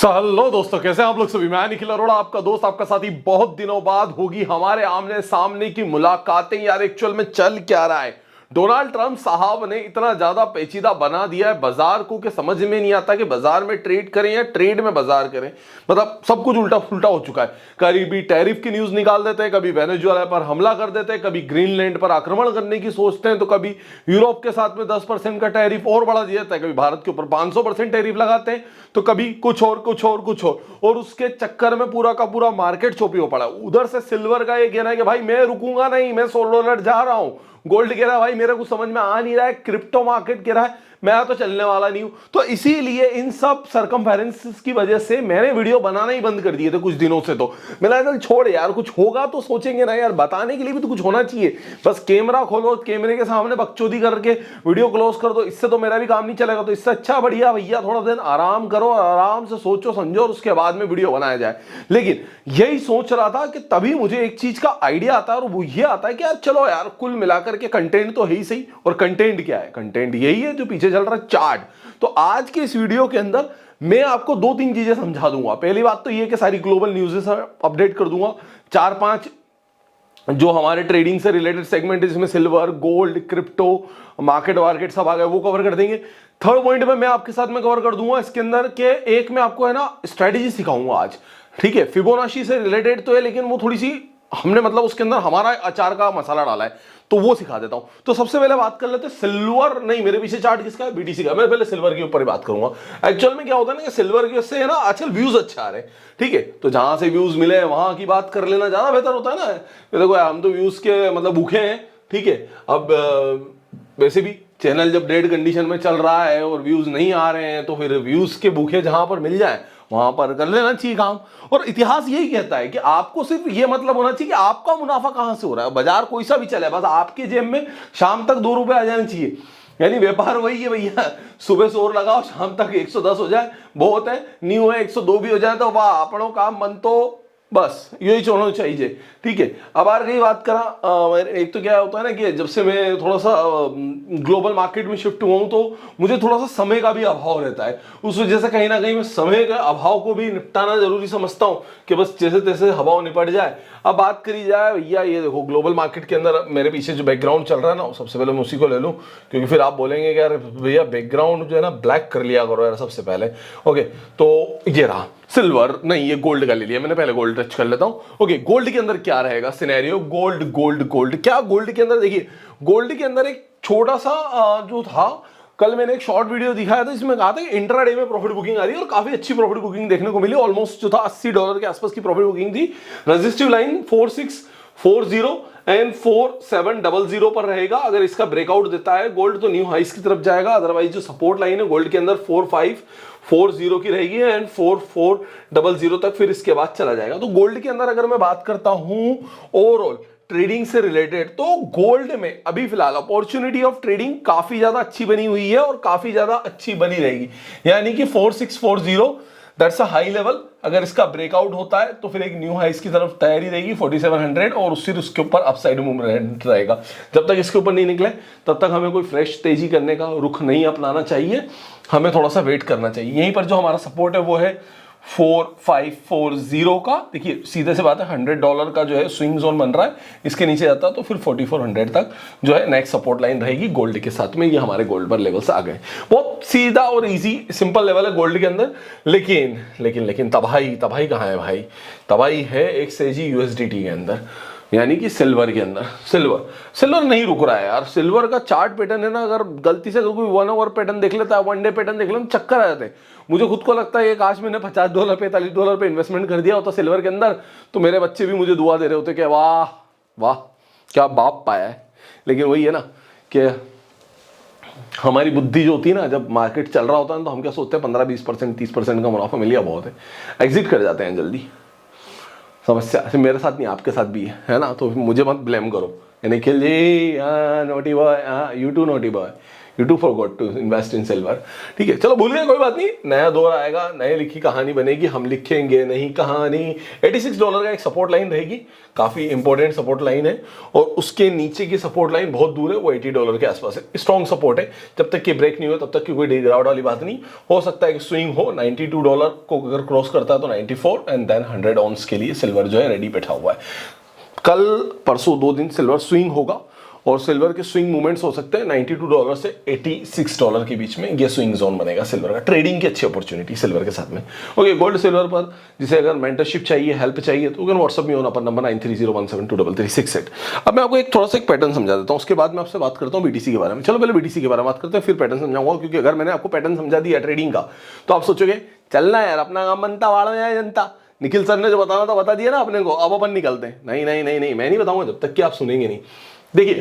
Hello दोस्तों, कैसे हैं आप लोग सभी। मैं निखिल अरोड़ा, आपका दोस्त, आपका साथी। बहुत दिनों बाद होगी हमारे आमने सामने की मुलाकातें। यार एक्चुअल में चल क्या रहा है, डोनाल्ड ट्रंप साहब ने इतना ज्यादा पेचीदा बना दिया है बाजार को कि समझ में नहीं आता कि बाजार में ट्रेड करें या ट्रेड में बाजार करें। मतलब सब कुछ उल्टा फुल्टा हो चुका है। कभी टैरिफ की न्यूज निकाल देते हैं, कभी वेनेजुएला पर हमला कर देते हैं, कभी ग्रीनलैंड पर आक्रमण करने की सोचते हैं, तो कभी यूरोप के साथ में 10% का टैरिफ और बढ़ा दिया जाता है, कभी भारत के ऊपर 500% टैरिफ लगाते हैं, तो कभी कुछ और कुछ और कुछ और उसके चक्कर में पूरा का पूरा मार्केट चोपी हो पड़ा। उधर से सिल्वर का ये कहना है कि भाई मैं रुकूंगा नहीं, मैं $16 जा रहा हूं। गोल्ड कह रहा है भाई मेरे को समझ में आ नहीं रहा है। क्रिप्टो मार्केट कह रहा है मैं तो चलने वाला नहीं हूं। तो इसीलिए इन सब सरकमफेरेंसेस की वजह से मैंने वीडियो बनाना ही बंद कर दिए थे कुछ दिनों से। तो मैंने कहा छोड़ यार, कुछ होगा तो सोचेंगे ना यार, बताने के लिए भी तो कुछ होना चाहिए। बस कैमरा खोलो, कैमरे के सामने बकचोदी करके वीडियो क्लोज कर दो, इससे तो मेरा भी काम नहीं चलेगा। तो इससे अच्छा बढ़िया भैया थोड़ा दिन आराम करो, आराम से सोचो समझो और उसके बाद में वीडियो बनाया जाए। लेकिन यही सोच रहा था कि तभी मुझे एक चीज का आइडिया आता है, और वो ये आता है कि यार चलो यार, कुल मिलाकर के कंटेंट तो है ही सही। और कंटेंट क्या है? कंटेंट यही है जो पीछे चल रहा है, चार्ट। तो आज के इस वीडियो के अंदर मैं आपको दो तीन चीजें समझा दूंगा। पहली बात तो ये कि सारी ग्लोबल न्यूज़ अपडेट कर दूंगा। चार पांच जो हमारे ट्रेडिंग से रिलेटेड सेगमेंट है, जिसमें सिल्वर, गोल्ड, क्रिप्टो, मार्केट सब आ गए, वो कवर कर देंगे। थर्ड पॉइंट में मैं आपके साथ में कवर कर दूंगा इसके अंदर के एक मैं आपको है ना स्ट्रेटेजी सिखाऊंगा आज। ठीक है, फिबोनाची से रिलेटेड तो है, लेकिन वो थोड़ी सी हमने मतलब उसके अंदर हमारा अचार का मसाला डाला है, तो वो सिखा देता हूं। तो सबसे पहले बात कर लेते हैं सिल्वर। नहीं, मेरे पीछे चार्ट किसका है? बीटीसी का। मैं पहले सिल्वर के ऊपर ही बात करूंगा। एक्चुअल में क्या होता है ना कि सिल्वर के से है ना आजकल व्यूज अच्छा आ रहे हैं। ठीक है, तो जहां से व्यूज मिले वहां की बात कर लेना ज्यादा बेहतर होता है ना। देखो हम तो व्यूज के मतलब भूखे हैं। ठीक है, अब वैसे भी चैनल जब डेड कंडीशन में चल रहा है और व्यूज नहीं आ रहे हैं, तो फिर व्यूज के भूखे जहां पर मिल जाए वहां पर कर लेना चाहिए काम। और इतिहास यही कहता है कि आपको सिर्फ ये मतलब होना चाहिए कि आपका मुनाफा कहां से हो रहा है। बाजार कोई सा भी चले, बस आपके जेब में शाम तक ₹2 आ जाने चाहिए। यानी व्यापार वही है भैया, सुबह 100 लगाओ, शाम तक 110 हो जाए बहुत है। न्यू है 102 भी हो जाए तो वाह, अपनों काम मन तो बस यही होना चाहिए। ठीक है, अब आ रही बात करा। एक तो क्या होता है ना कि जब से मैं थोड़ा सा ग्लोबल मार्केट में शिफ्ट हुआ हूं, तो मुझे थोड़ा सा समय का भी अभाव रहता है। उस वजह से कहीं ना कहीं मैं समय के अभाव को भी निपटाना जरूरी समझता हूं कि बस जैसे तैसे हवाओं निपट जाए। अब बात करी जाए भैया, ये देखो ग्लोबल मार्केट के अंदर मेरे पीछे जो बैकग्राउंड चल रहा है ना, सबसे पहले मैं उसी को ले लूं, क्योंकि फिर आप बोलेंगे कि यार भैया बैकग्राउंड जो है ना ब्लैक कर लिया करो यार सबसे पहले। ओके, तो ये रहा सिल्वर। नहीं, ये गोल्ड का ले लिया मैंने, पहले गोल्ड टच कर लेता हूं। ओके, गोल्ड के अंदर क्या रहेगा सिनेरियो? गोल्ड गोल्ड गोल्ड क्या गोल्ड के अंदर देखिए, गोल्ड के अंदर एक छोटा सा जो था, कल मैंने एक शॉर्ट वीडियो दिखाया था, इसमें कहा था कि इंट्राडे में प्रॉफिट बुकिंग आ रही है, और काफी अच्छी प्रॉफिट बुकिंग देखने को मिली। ऑलमोस्ट जो था $80 के आसपास की प्रॉफिट बुकिंग थी। रेजिस्टिव लाइन 4640 एंड 4700 पर रहेगा। अगर इसका ब्रेकआउट देता है गोल्ड तो न्यू हाइस की तरफ जाएगा। अदरवाइज जो सपोर्ट लाइन है गोल्ड के अंदर 4540 की रहेगी एंड 4400 तक फिर इसके बाद चला जाएगा। तो गोल्ड के अंदर अगर मैं बात करता हूं ओवरऑल ट्रेडिंग से रिलेटेड, तो गोल्ड में अभी फिलहाल अपॉर्चुनिटी ऑफ ट्रेडिंग काफी ज्यादा अच्छी बनी हुई है और काफी ज्यादा अच्छी बनी रहेगी। यानी कि 4640 दैट्स अ हाई लेवल। अगर इसका ब्रेकआउट होता है तो फिर एक न्यू हाइस की तरफ तैयारी रहेगी 4700, और फिर उसके ऊपर अपसाइड मूवमेंट रहेगा। जब तक इसके ऊपर नहीं निकले तब तक हमें कोई फ्रेश तेजी करने का रुख नहीं अपनाना चाहिए, हमें थोड़ा सा वेट करना चाहिए। यहीं पर जो हमारा सपोर्ट है वो है 4540 का। देखिए सीधे से बात है, $100 का जो है स्विंग जोन बन रहा है, इसके नीचे जाता है तो फिर 4400 तक जो है नेक्स्ट सपोर्ट लाइन रहेगी गोल्ड के साथ में। ये हमारे गोल्ड पर लेवल्स आ गए। बहुत सीधा और इजी सिंपल लेवल है गोल्ड के अंदर। लेकिन लेकिन लेकिन तबाही कहाँ है भाई? तबाही है एक सेजी USDT के अंदर, यानी कि सिल्वर के अंदर। सिल्वर नहीं रुक रहा है यार। सिल्वर का चार्ट पैटर्न है ना, अगर गलती से अगर कोई 1 आवर पैटर्न देख लेता है, 1 डे पैटर्न देख लेता, चक्कर आ जाते हैं। मुझे खुद को लगता है कि काश मैंने $50 $45 पे इन्वेस्टमेंट कर दिया होता सिल्वर के अंदर, तो मेरे बच्चे भी मुझे दुआ दे रहे होते कि वाह वाह क्या बाप पाया है। लेकिन वही है ना कि हमारी बुद्धि जो होती है ना, जब मार्केट चल रहा होता है तो हम क्या सोचते हैं 15-20% 30% का मुनाफा मिल गया बहुत है, एग्जिट कर जाते हैं जल्दी। समस्या मेरे साथ नहीं, आपके साथ भी है ना, तो मुझे मत ब्लेम करो। Nikhil ji naughty boy, you too naughty boy, you too forgot to invest in silver. ठीक है, चलो भूल गए, कोई बात नहीं, नया दौर आएगा, नए लिखी कहानी बनेगी, हम लिखेंगे नहीं कहानी। $86 का एक सपोर्ट लाइन रहेगी, काफी इंपॉर्टेंट सपोर्ट लाइन है, और उसके नीचे की सपोर्ट लाइन बहुत दूर है, वो $80 के आसपास है। स्ट्रॉन्ग सपोर्ट है, जब तक कि ब्रेक नहीं हो तब तक की कोई गिरावट वाली बात नहीं। हो सकता है कि स्विंग हो, $92 को अगर क्रॉस करता है तो 94 एंड देन 100 ऑन्स के लिए सिल्वर जो है रेडी बैठा हुआ है। कल परसों 2 दिन सिल्वर स्विंग होगा, और सिल्वर के स्विंग मूवमेंट्स हो सकते हैं $92 से $86 के बीच में, ये स्विंग जोन बनेगा सिल्वर का। ट्रेडिंग की अच्छी अपॉर्चुनिटी सिल्वर के साथ में। ओके, गोल्ड सिल्वर पर जिसे अगर मेंटरशिप चाहिए, हेल्प चाहिए, तो व्हाट्सएप में होना पर नंबर 9301723368। अब मैं आपको एक थोड़ा सा एक पैटर्न समझा देता हूँ, उसके बाद मैं आपसे बात करता हूँ बीटीसी के बारे में। चलो पहले बीटीसी के बारे में बात करते हैं, फिर पैटर्न समझाऊंगा, क्योंकि अगर मैंने आपको पैटर्न समझा दिया ट्रेडिंग का तो आप सोचोगे चलना यार अपना काम बनता, वाड़ में आए जनता, निखिल सर ने जो बताना था बता दिया ना अपने को, अब अपन निकलते हैं। नहीं नहीं नहीं नहीं, मैं नहीं बताऊंगा जब तक कि आप सुनेंगे नहीं। देखिए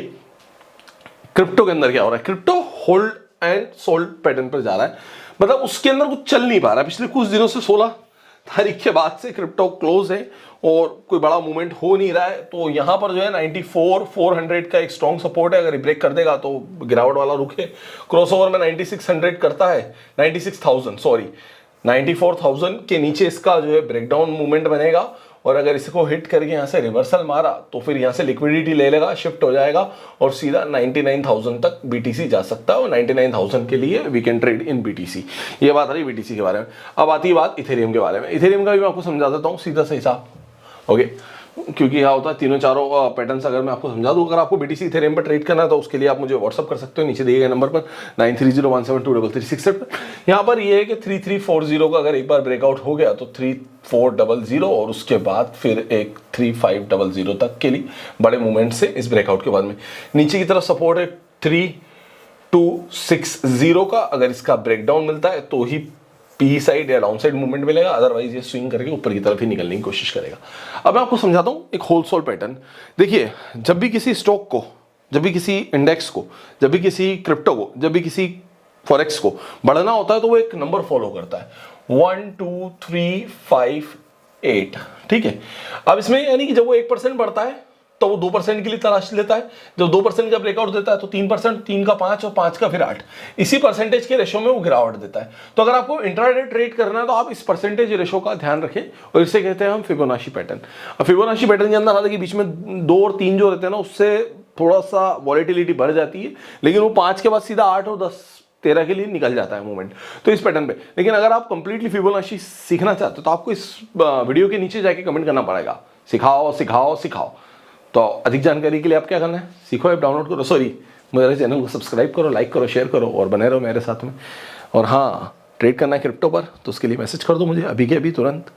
क्रिप्टो के अंदर क्या हो रहा है, crypto hold and sold pattern पर जा रहा है, मतलब उसके अंदर कुछ चल नहीं पा रहा है। पिछले कुछ दिनों से 16 तारीख के बाद से क्रिप्टो क्लोज है और कोई बड़ा मूवमेंट हो नहीं रहा है। तो यहां पर जो है 94,400 का एक स्ट्रॉन्ग सपोर्ट है, अगर ब्रेक कर देगा तो गिरावट वाला रुख है। क्रॉसओवर में 9600 करता है, 96,000 सॉरी 94,000 के नीचे इसका जो है ब्रेकडाउन मूवमेंट बनेगा, और अगर इसको हिट करके यहाँ से रिवर्सल मारा तो फिर यहाँ से लिक्विडिटी ले लेगा, शिफ्ट हो जाएगा और सीधा 99,000 तक बीटीसी जा सकता है, और 99,000 के लिए we can trade in BTC. ये बात रही बीटीसी के बारे में। अब आती है बात इथेरियम के बारे में। इथेरियम का भी मैं आपको समझा देता हूँ सीधा सा हिसाब, ओके, क्योंकि क्या होता है तीनों चारों पैटर्न्स अगर मैं आपको समझा दूं। अगर आपको बीटीसी इथेरियम पर ट्रेड करना है तो उसके लिए आप मुझे व्हाट्सअप कर सकते हो नीचे दिए गए नंबर पर 9301723368 पर। यहाँ पर ये है कि 3340 का अगर एक बार ब्रेकआउट हो गया तो 3400 और उसके बाद फिर एक 3500 तक के लिए बड़े मूवमेंट से इस ब्रेकआउट के बाद में नीचे की तरफ सपोर्ट है 3260 का। अगर इसका ब्रेकडाउन मिलता है तो ही पी साइड या डाउन साइड मूवमेंट मिलेगा, अदरवाइज ये स्विंग करके ऊपर की तरफ ही निकलने की कोशिश करेगा। अब मैं आपको समझाता हूं एक होलसेल पैटर्न। देखिए जब भी किसी स्टॉक को, जब भी किसी इंडेक्स को, जब भी किसी क्रिप्टो को, जब भी किसी फॉरेक्स को बढ़ना होता है तो वो एक नंबर फॉलो करता है 1 2 3 5 8। ठीक है, अब इसमें यानी कि जब वो 1% बढ़ता है तो वो 2% के लिए तलाश लेता है, जब 2% का ब्रेकआउट देता है तो 3%, 3 का 5 और 5 का फिर 8, इसी परसेंटेज के रेशो में वो गिरावट देता है। तो अगर आपको इंट्राडे ट्रेड करना है तो आप इस परसेंटेज रेशो का ध्यान रखें, और इसे कहते हैं हम फिबोनाची पैटर्न। अब फिबोनाची पैटर्न के अंदर हालांकि बीच में 2 और 3 जो रहते हैं ना उससे थोड़ा सा वॉलेटिलिटी बढ़ जाती है, लेकिन वो 5 के बाद सीधा 8 और 10 13 के लिए निकल जाता है मूवमेंट, तो इस पैटर्न पे। लेकिन अगर आप कंप्लीटली फिबोनाची सीखना चाहते हो तो आपको इस वीडियो के नीचे जाके कमेंट करना पड़ेगा, सिखाओ सिखाओ सिखाओ। तो अधिक जानकारी के लिए आप क्या करना है, सीखो ऐप डाउनलोड करो, सॉरी मेरे चैनल को सब्सक्राइब करो, लाइक करो, शेयर करो और बने रहो मेरे साथ में। और हाँ, ट्रेड करना है क्रिप्टो पर तो उसके लिए मैसेज कर दो मुझे अभी के अभी तुरंत।